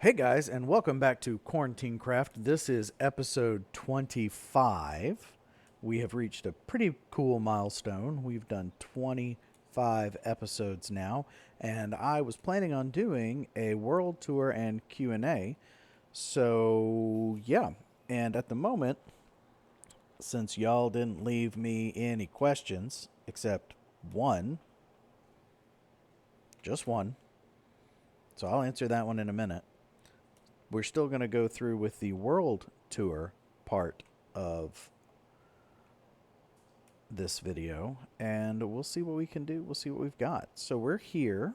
Hey guys, and welcome back to Quarantine Craft. This is episode 25. We have reached a pretty cool milestone. We've done 25 episodes now, and I was planning on doing a world tour and Q&A. So, yeah. And at the moment, since y'all didn't leave me any questions except one, just one. So I'll answer that one in a minute. We're still going to go through with the world tour part of this video, and we'll see what we can do. We'll see what we've got. So we're here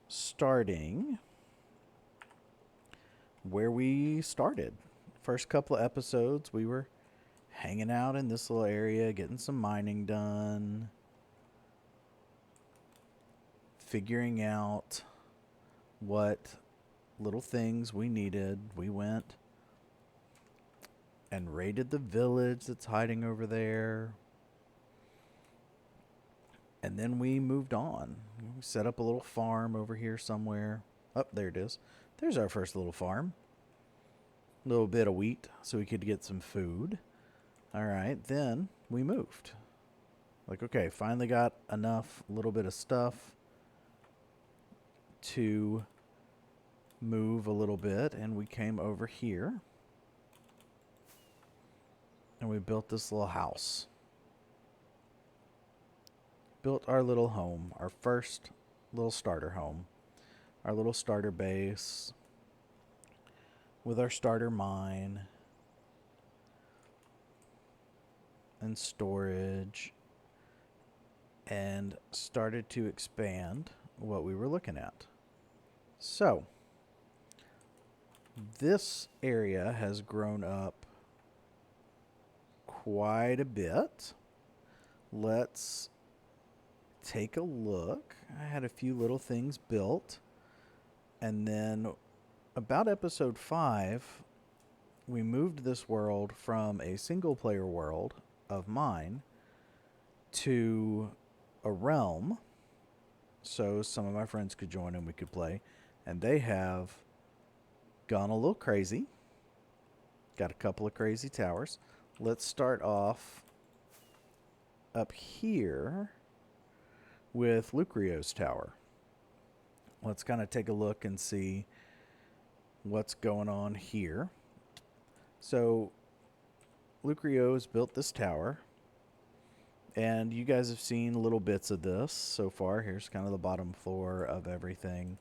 starting where we started. First couple of episodes, we were hanging out in this little area, getting some mining done, figuring out what little things we needed. We went and raided the village that's hiding over there. And then we moved on. We set up a little farm over here somewhere. Oh, there it is. There's our first little farm. A little bit of wheat so we could get some food. All right, then we moved. Like, okay, finally got enough, little bit of stuff to move a little bit. And we came over here. And we built this little house. Built our little home, our first little starter home, our little starter base with our starter mine and storage, and started to expand what we were looking at. So, this area has grown up quite a bit. Let's take a look. I had a few little things built, and then about episode 5, we moved this world from a single player world of mine to a realm so some of my friends could join and we could play. And they have gone a little crazy. Got a couple of crazy towers. Let's start off up here with Lucrio's tower. Let's kind of take a look and see what's going on here. So Lucrio's built this tower, and you guys have seen little bits of this so far. Here's kind of the bottom floor of everything.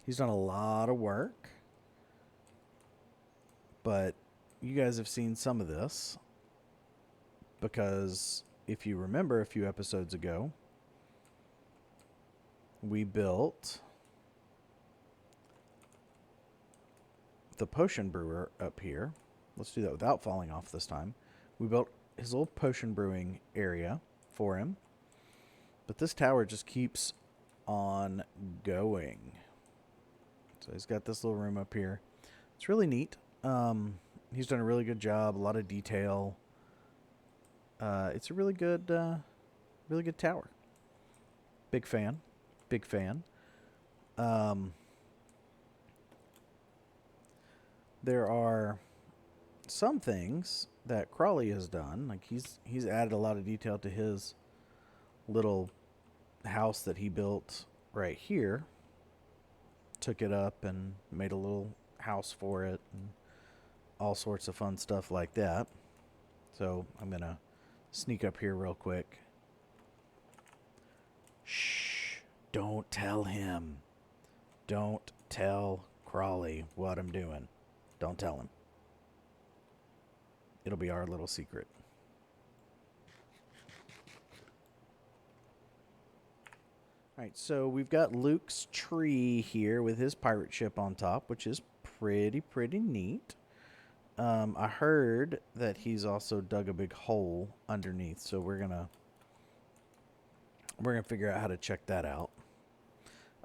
He's done a lot of work, but you guys have seen some of this because if you remember a few episodes ago, we built the potion brewer up here. Let's do that without falling off this time. We built his little potion brewing area for him. But this tower just keeps on going. So he's got this little room up here. It's really neat. He's done a really good job, a lot of detail. It's a really good tower. Big fan. Big fan. There are some things that Crawley has done. Like he's added a lot of detail to his little house that he built right here. Took it up and made a little house for it and all sorts of fun stuff like that. So I'm going to sneak up here real quick. Shh. Don't tell him. Don't tell Crawley what I'm doing. Don't tell him. It'll be our little secret. All right, so we've got Luke's tree here with his pirate ship on top, which is pretty neat. I heard that he's also dug a big hole underneath, so we're gonna figure out how to check that out.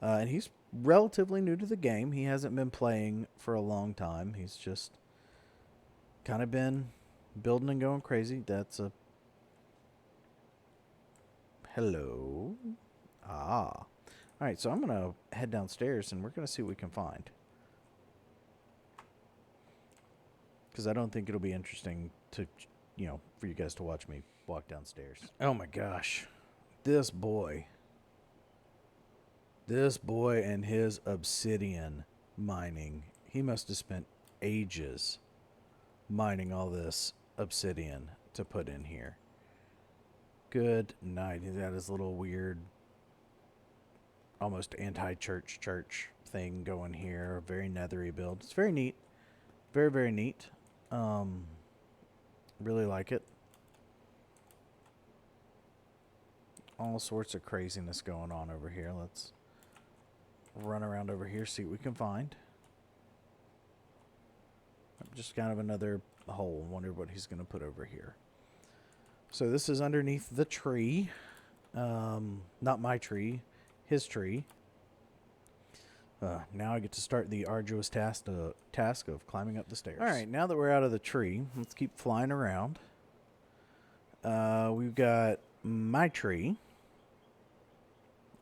And he's relatively new to the game. He hasn't been playing for a long time. He's just kind of been building and going crazy. That's a hello. Ah. All right, so I'm going to head downstairs and we're going to see what we can find. Because I don't think it'll be interesting to, for you guys to watch me walk downstairs. Oh my gosh. This boy and his obsidian mining. He must have spent ages mining all this obsidian to put in here. Good night. He's got his little weird, almost anti-church thing going here. Very nethery build. It's very neat. Very, very neat. Really like it. All sorts of craziness going on over here. Let's run around over here, see what we can find. Just kind of another hole. Wonder what he's going to put over here. So this is underneath the tree. Not my tree, his tree. Now I get to start the arduous task of climbing up the stairs. All right, now that we're out of the tree, let's keep flying around. We've got my tree.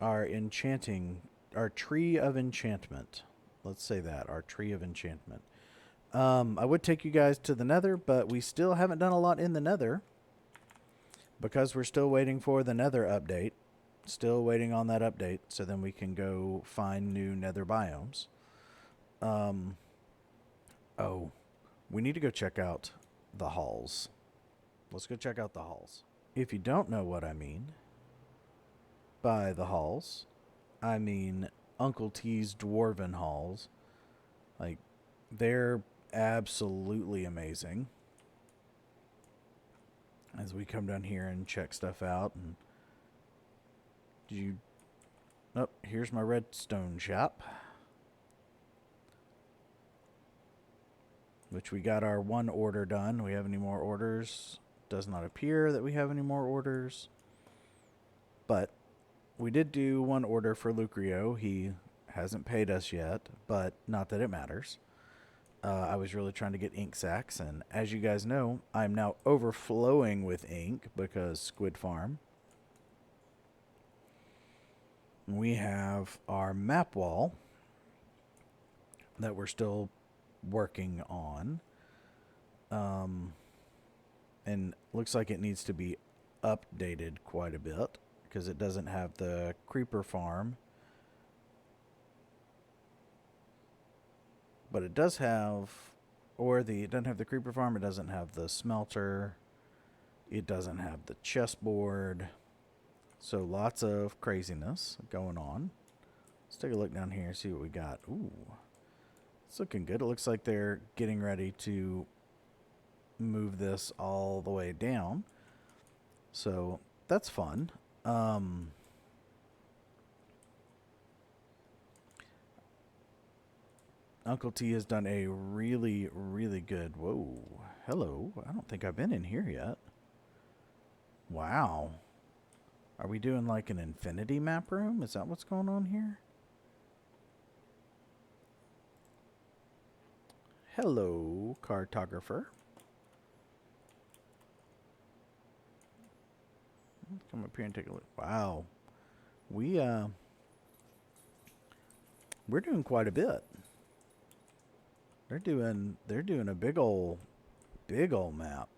Our tree of enchantment. Let's say that, our tree of enchantment. I would take you guys to the nether, but we still haven't done a lot in the nether because we're still waiting for the nether update. Still waiting on that update so then we can go find new nether biomes. Oh, we need to go check out the halls. Let's go check out the halls. If you don't know what I mean by the halls, I mean Uncle T's Dwarven halls. Like, they're absolutely amazing. As we come down here and check stuff out. And oh, here's my redstone shop. Which we got our one order done. Do we have any more orders? Does not appear that we have any more orders. But we did do one order for Lucrio. He hasn't paid us yet, but not that it matters. I was really trying to get ink sacks, and as you guys know, I'm now overflowing with ink because Squid Farm. We have our map wall that we're still working on. And looks like it needs to be updated quite a bit because it doesn't have the creeper farm. But it does have, it doesn't have the creeper farm, it doesn't have the smelter, it doesn't have the chessboard. So lots of craziness going on. Let's take a look down here and see what we got. Ooh, it's looking good. It looks like they're getting ready to move this all the way down. So that's fun. Uncle T has done a really, really good... Whoa. Hello. I don't think I've been in here yet. Wow. Are we doing like an infinity map room? Is that what's going on here? Hello, cartographer. Let's come up here and take a look. Wow. We're doing quite a bit. They're doing a big ol' map.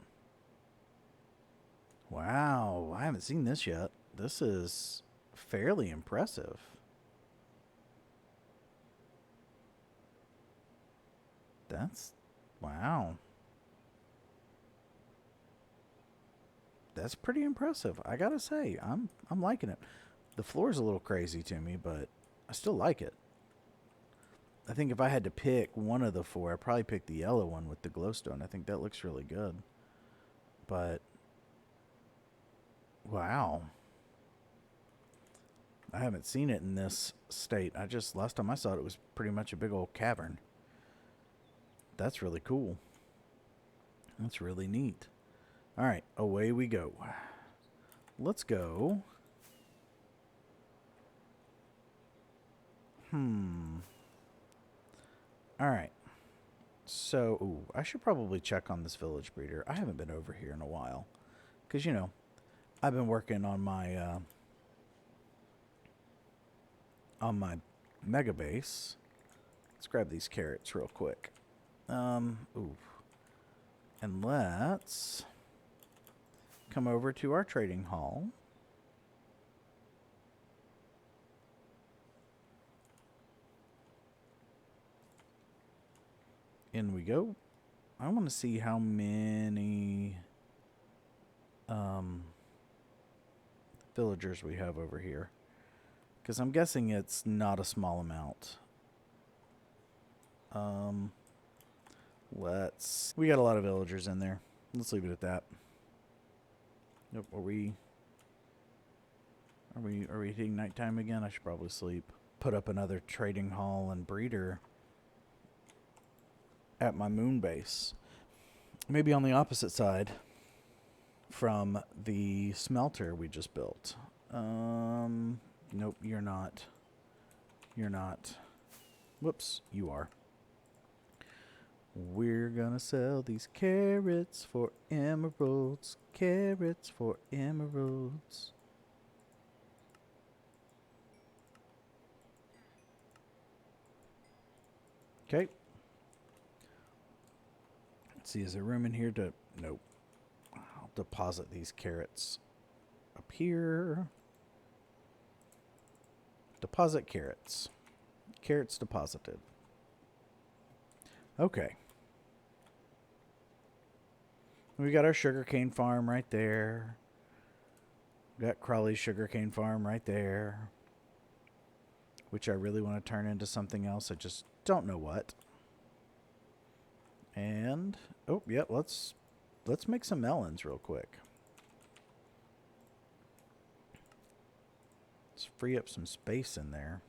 Wow, I haven't seen this yet. This is fairly impressive. Wow. That's pretty impressive. I gotta say, I'm liking it. The floor's a little crazy to me, but I still like it. I think if I had to pick one of the four, I'd probably pick the yellow one with the glowstone. I think that looks really good. But, wow. I haven't seen it in this state. Last time I saw it, it was pretty much a big old cavern. That's really cool. That's really neat. All right, away we go. Let's go. All right. So, I should probably check on this village breeder. I haven't been over here in a while. Because, I've been working on my on my mega base. Let's grab these carrots real quick. Ooh. And let's come over to our trading hall. In we go. I want to see how many villagers we have over here, because I'm guessing it's not a small amount. We got a lot of villagers in there. Let's leave it at that. Nope. Are we hitting nighttime again? I should probably sleep. Put up another trading hall and breeder at my moon base. Maybe on the opposite side from the smelter we just built. Nope, you're not. You're not. Whoops, you are. We're gonna sell these carrots for emeralds. Carrots for emeralds. Okay. Let's see, is there room in here to... Nope. I'll deposit these carrots up here. Deposit carrots. Carrots deposited. Okay. We got our sugarcane farm right there. We got Crawley's sugarcane farm right there, which I really want to turn into something else. I just don't know what. And oh yeah, let's make some melons real quick. Let's free up some space in there.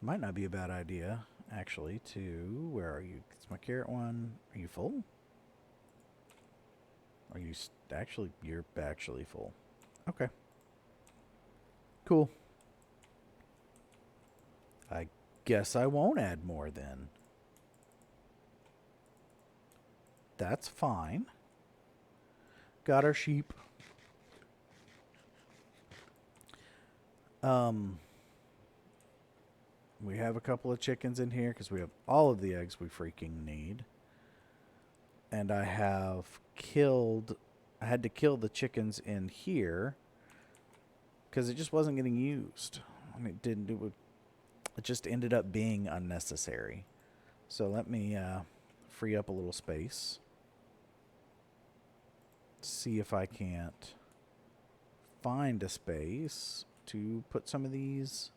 Might not be a bad idea, actually, to... Where are you? It's my carrot one. Are you full? Are you... Actually, you're actually full. Okay. Cool. I guess I won't add more then. That's fine. Got our sheep. We have a couple of chickens in here because we have all of the eggs we freaking need. And I had to kill the chickens in here because it just wasn't getting used. I mean, it just ended up being unnecessary. So let me free up a little space. See if I can't find a space to put some of these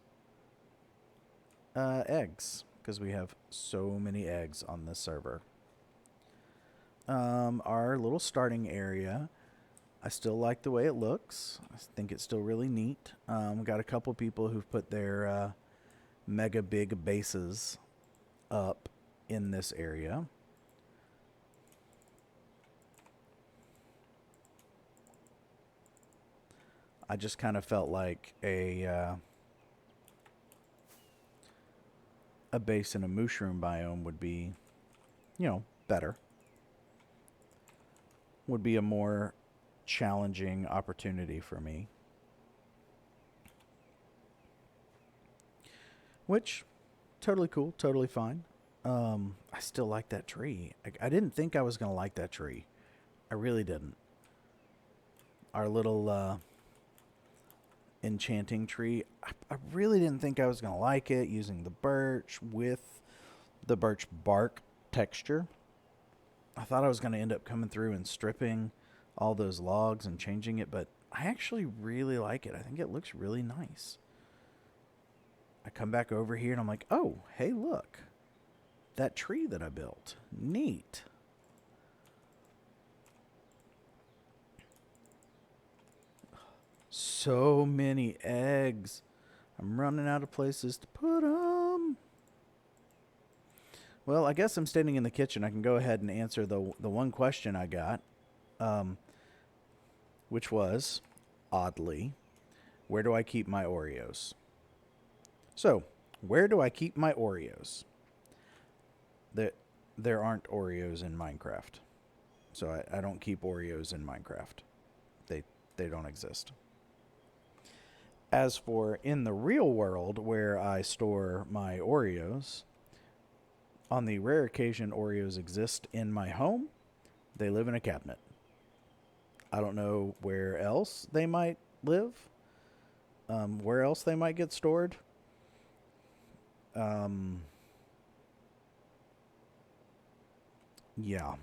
eggs, because we have so many eggs on this server. Our little starting area, I still like the way it looks. I think it's still really neat. We got a couple people who've put their mega big bases up in this area. I just kind of felt like a base in a mushroom biome would be, better. Would be a more challenging opportunity for me. Which, totally cool, totally fine. I still like that tree. I didn't think I was going to like that tree. I really didn't. Our little enchanting tree, I really didn't think I was going to like it, using the birch with the birch bark texture. I thought I was going to end up coming through and stripping all those logs and changing it, but I actually really like it. I think it looks really nice. I come back over here and I'm like, oh, hey, look. That tree that I built. Neat. So many eggs. I'm running out of places to put them. Well, I guess I'm standing in the kitchen. I can go ahead and answer the one question I got, which was, oddly, where do I keep my Oreos? So, where do I keep my Oreos? There aren't Oreos in Minecraft. So I don't keep Oreos in Minecraft. They don't exist. As for in the real world where I store my Oreos, on the rare occasion Oreos exist in my home, they live in a cabinet. I don't know where else they might live, where else they might get stored. Yeah.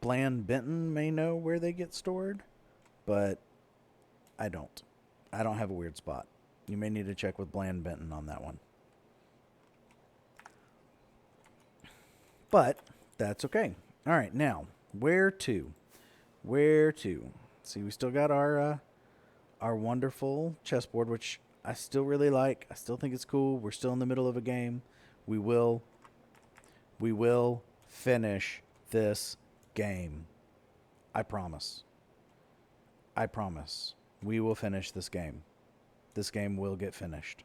Bland Benton may know where they get stored, but I don't. I don't have a weird spot. You may need to check with Bland Benton on that one. But that's okay. All right, now where to? Where to? See, we still got our wonderful chessboard, which I still really like. I still think it's cool. We're still in the middle of a game. We will finish this game. I promise. I promise. We will finish this game. This game will get finished.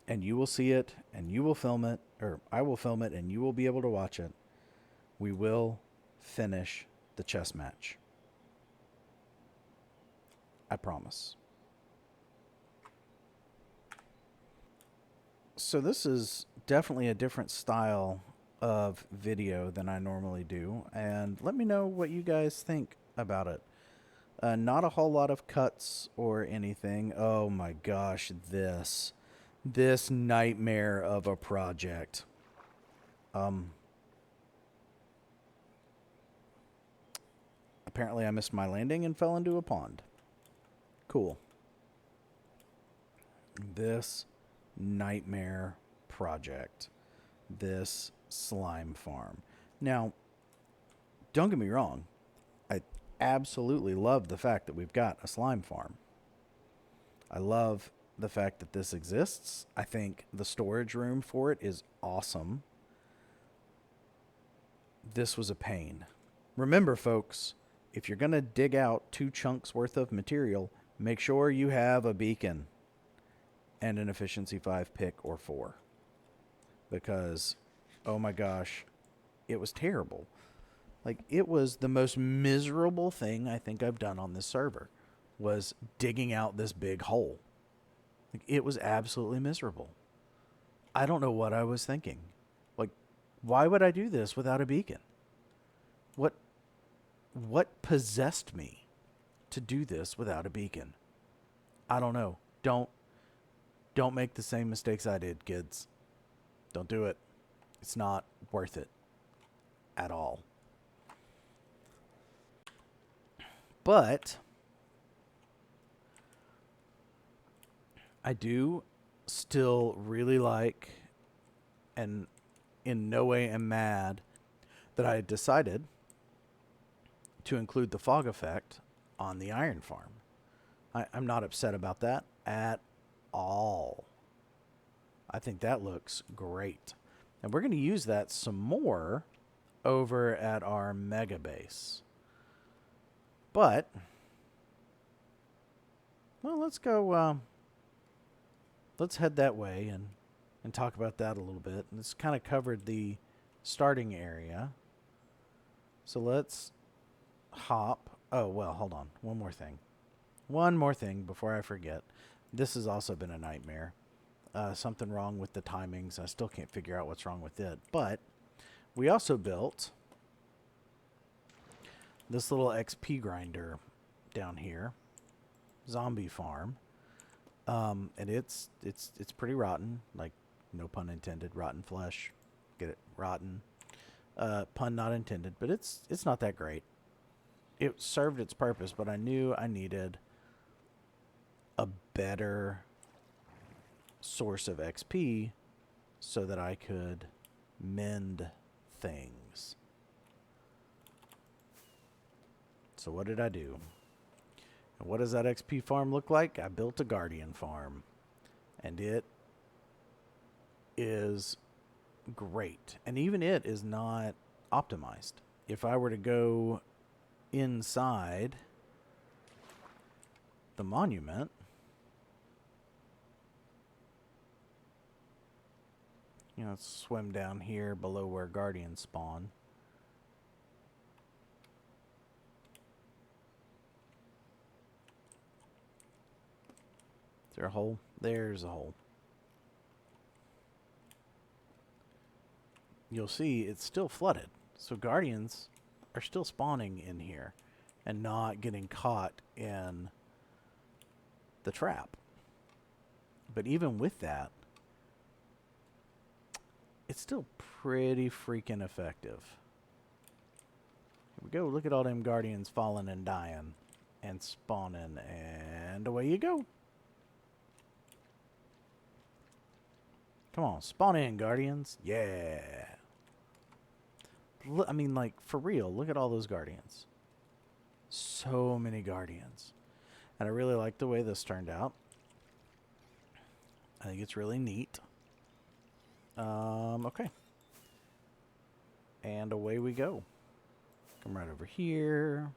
And you will see it, and you will film it, or I will film it, and you will be able to watch it. We will finish the chess match. I promise. So this is definitely a different style of video than I normally do, and let me know what you guys think about it. Not a whole lot of cuts or anything. Oh my gosh, this nightmare of a project. Apparently I missed my landing and fell into a pond. Cool. This nightmare project. This slime farm. Now, don't get me wrong. I absolutely love the fact that we've got a slime farm. I love the fact that this exists. I think the storage room for it is awesome. This was a pain. Remember, folks, if you're going to dig out 2 chunks worth of material, make sure you have a beacon and an efficiency 5 pick or 4. Because, oh my gosh, it was terrible. Like, it was the most miserable thing I think I've done on this server, was digging out this big hole. Like, it was absolutely miserable. I don't know what I was thinking. Like, why would I do this without a beacon? What possessed me to do this without a beacon? I don't know. Don't make the same mistakes I did, kids. Don't do it. It's not worth it at all. But I do still really like, and in no way am mad that I decided to include the fog effect on the iron farm. I'm not upset about that at all. I think that looks great. And we're going to use that some more over at our mega base. But, well, let's go, let's head that way and talk about that a little bit. And this kind of covered the starting area. So let's hop. Oh, well, hold on. One more thing before I forget. This has also been a nightmare. Something wrong with the timings. I still can't figure out what's wrong with it. But we also built this little XP grinder down here. Zombie farm. And it's pretty rotten. Like, no pun intended. Rotten flesh. Get it? Rotten. Pun not intended. But it's not that great. It served its purpose, but I knew I needed a better source of XP so that I could mend things. So what did I do? And what does that XP farm look like? I built a Guardian farm. And it is great. And even it is not optimized. If I were to go inside the monument, you know, let's swim down here below where guardians spawn. there a hole? There's a hole. You'll see it's still flooded. So guardians are still spawning in here and not getting caught in the trap. But even with that, it's still pretty freaking effective. Here we go. Look at all them guardians falling and dying and spawning, and away you go. Come on, spawn in, guardians. Yeah. Look, I mean, like, for real, look at all those guardians. So many guardians. And I really like the way this turned out. I think it's really neat. Okay. And away we go. Come right over here.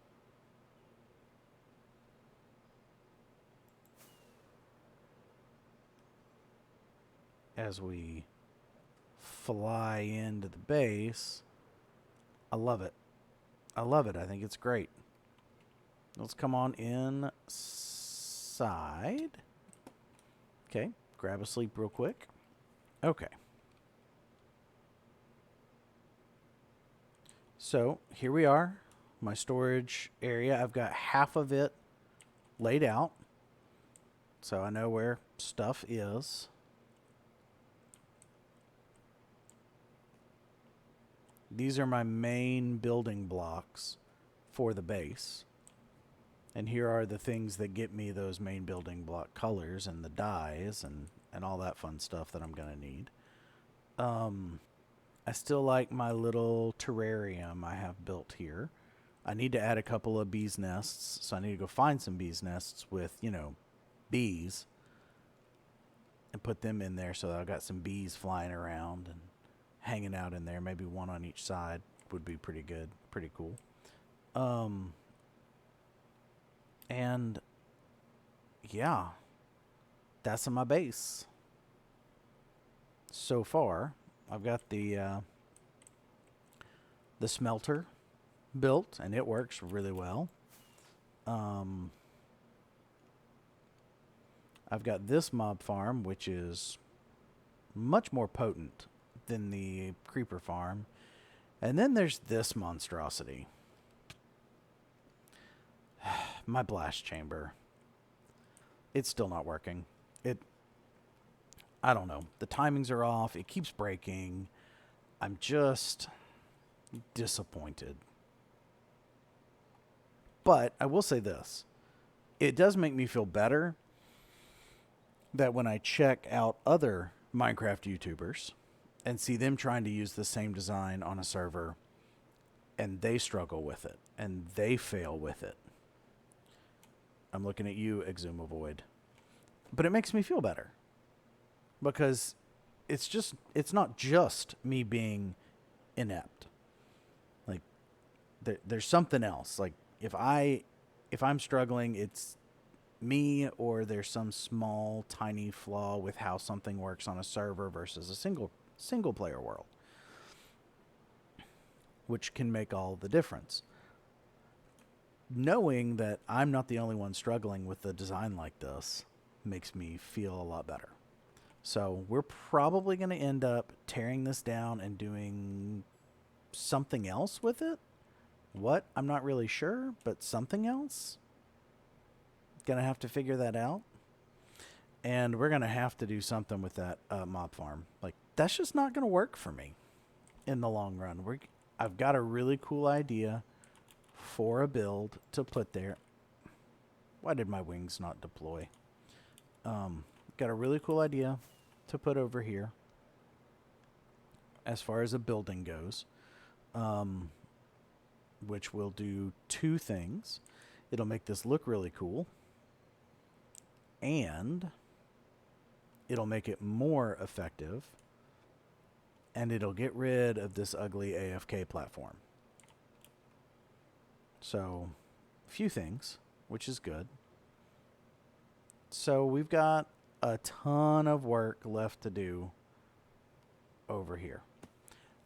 As we fly into the base. I love it. I love it. I think it's great. Let's come on inside. Okay. Grab a sleep real quick. Okay. So here we are. My storage area. I've got half of it laid out. So I know where stuff is. These are my main building blocks for the base. And here are the things that get me those main building block colors and the dyes and all that fun stuff that I'm going to need. I still like my little terrarium I have built here. I need to add a couple of bees nests, so I need to go find some bees nests with, you know, bees and put them in there so that I've got some bees flying around and hanging out in there. Maybe one on each side would be pretty good, pretty cool. And yeah, that's in my base. So far, I've got the smelter built, and it works really well. I've got this mob farm, which is much more potent than the creeper farm. And then there's this monstrosity. My blast chamber. It's still not working. I don't know. The timings are off. It keeps breaking. I'm just disappointed. But I will say this. It does make me feel better that when I check out other Minecraft YouTubers and see them trying to use the same design on a server and they struggle with it and they fail with it. I'm looking at you, Exumavoid. But it makes me feel better. Because it's not just me being inept. Like there's something else. Like if I'm struggling, it's me, or there's some small tiny flaw with how something works on a server versus a single player world, which can make all the difference. Knowing that I'm not the only one struggling with a design like this makes me feel a lot better. So we're probably going to end up tearing this down and doing something else with it. What? I'm not really sure, but something else. Going to have to figure that out. And we're going to have to do something with that mob farm. Like, that's just not going to work for me in the long run. I've got a really cool idea for a build to put there. Why did my wings not deploy? Got a really cool idea to put over here as far as a building goes, which will do two things. It'll make this look really cool, and it'll make it more effective, and it'll get rid of this ugly AFK platform. So, a few things, which is good. So we've got a ton of work left to do over here.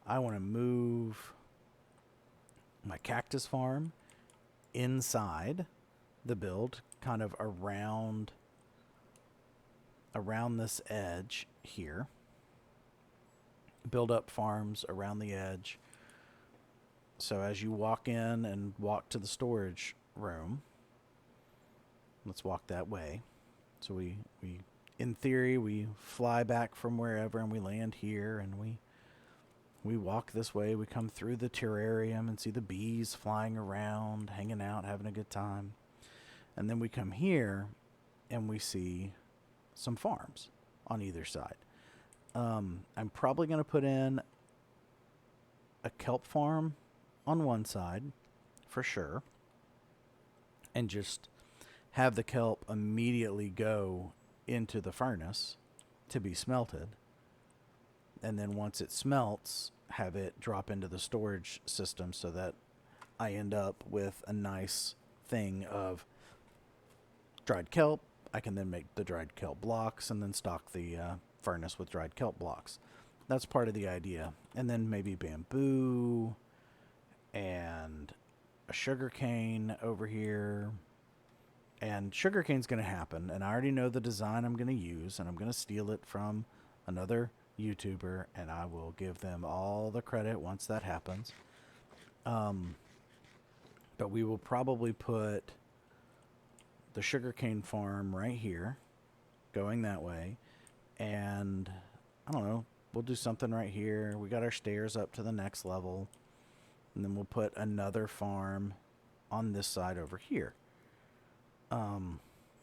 I want to move my cactus farm inside the build, kind of around around this edge here. Build up farms around the edge. So as you walk in and walk to the storage room, let's walk that way. So we in theory, we fly back from wherever and we land here, and we walk this way. We come through the terrarium and see the bees flying around, hanging out, having a good time. And then we come here and we see some farms on either side. I'm probably going to put in a kelp farm on one side for sure, and just have the kelp immediately go into the furnace to be smelted. And then once it smelts, have it drop into the storage system so that I end up with a nice thing of dried kelp. I can then make the dried kelp blocks and then stock the furnace with dried kelp blocks. That's part of the idea. And then maybe bamboo and a sugar cane over here. And sugar cane's going to happen, and I already know the design I'm going to use, and I'm going to steal it from another YouTuber, and I will give them all the credit once that happens. But we will probably put the sugarcane farm right here, going that way, and I don't know, we'll do something right here. We got our stairs up to the next level, and then we'll put another farm on this side over here.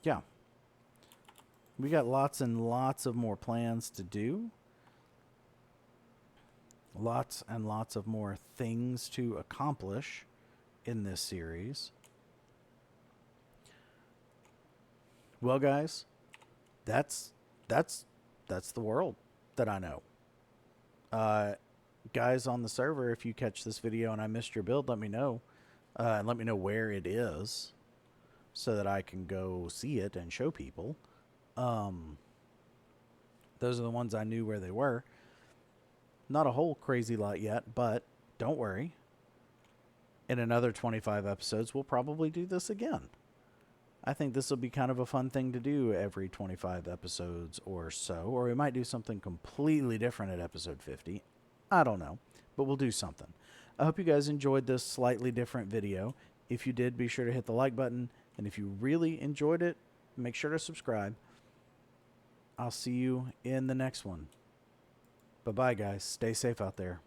Yeah. We got lots and lots of more plans to do. Lots and lots of more things to accomplish in this series. Well, guys, that's the world that I know. Guys on the server, if you catch this video and I missed your build, let me know. And let me know where it is, so that I can go see it and show people. Those are the ones I knew where they were. Not a whole crazy lot yet, but don't worry. In another 25 episodes, we'll probably do this again. I think this will be kind of a fun thing to do every 25 episodes or so. Or we might do something completely different at episode 50. I don't know, but we'll do something. I hope you guys enjoyed this slightly different video. If you did, be sure to hit the like button. And if you really enjoyed it, make sure to subscribe. I'll see you in the next one. Bye-bye, guys. Stay safe out there.